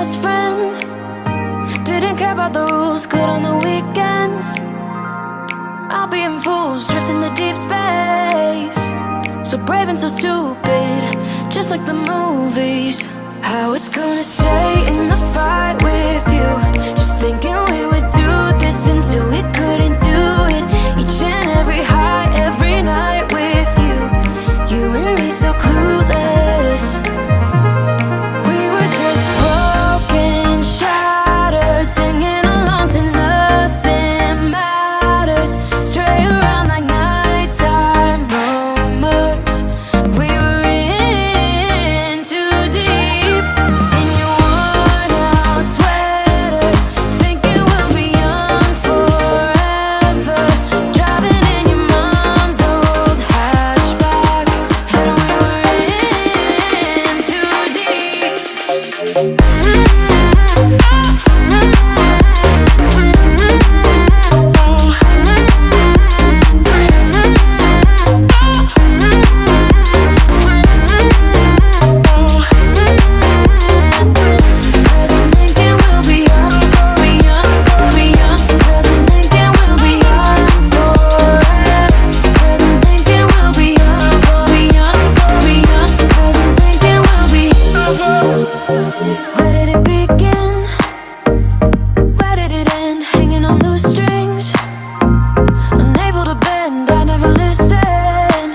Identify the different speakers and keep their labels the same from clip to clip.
Speaker 1: best friend. Didn't care about the rules, good on the weekends. I'll be in fools, drifting to deep space. So brave and so stupid, just like the movies. I was gonna stay in the fight with you, just thinking we would do this until we couldn't do it. Each and every high, every night with you. You and me so clueless. We were just broken, shattered, singing along to nothing matters. Stray around like nighttime rumors. We were in too deep. In your worn out sweaters, thinking we'll be young forever. Driving in your mom's old hatchback, and we were in too deep. Cause I'm thinking we'll be young, be young, be young. Cause I'm thinking we'll be young forever. Cause I'm thinking we'll be young, be young, be young. Cause I'm thinking we'll be. Where did it begin? Where did it end? Hanging on loose strings, unable to bend. I never listened,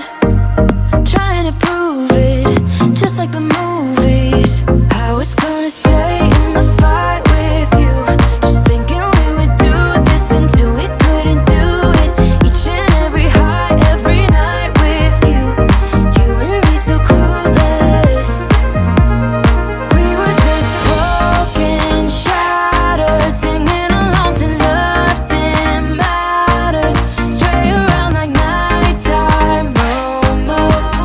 Speaker 1: trying to prove it, just like the movies. I was gonna stay in the fight with you, just thinking we would do this until we couldn't do it. Each and every high, every night with you. You and me so clueless. We were just broken, shattered, singing along to nothing matters. Stray around like nighttime rumors.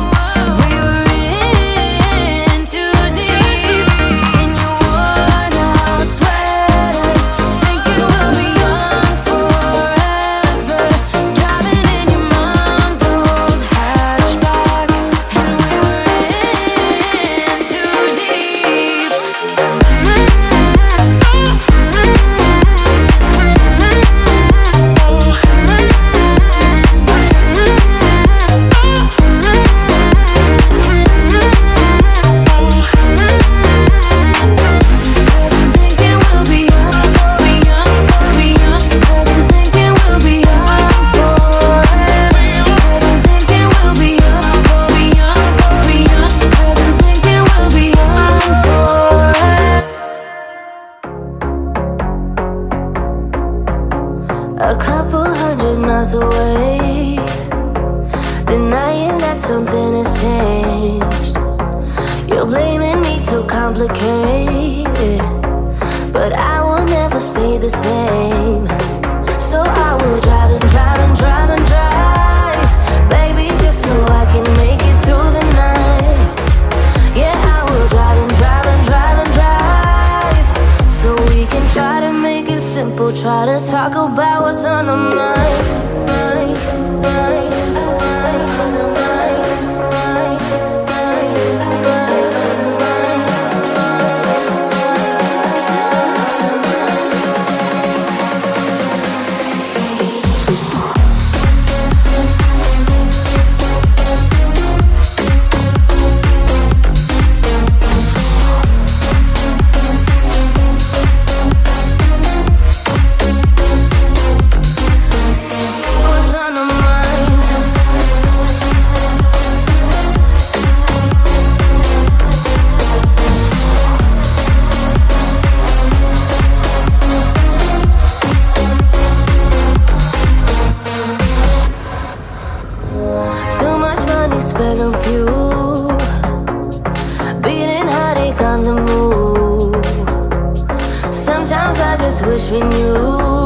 Speaker 1: We were in too deep. In your worn out sweaters, thinking we'll be young forever. Driving in your mom's old hatchback, and we were in too deep. Cause I'm thinking we'll be young, be young, be young. Cause I'm thinking we'll be young forever. Cause I'm thinking we'll be young, be young, be young. Cause I'm thinking we'll be young forever. A couple 100 miles away, denying that something has changed. You're blaming me, too complicated, but I will never stay the same. So I will drive and drive and drive and drive, baby, just so I can make it through the night. Yeah, I will drive and drive and drive and drive, so we can try to make it simple. Try to talk about what's on our mind. What's on our minds? Too much money spent on fuel, beating heartache on the move. Sometimes I just wish we knew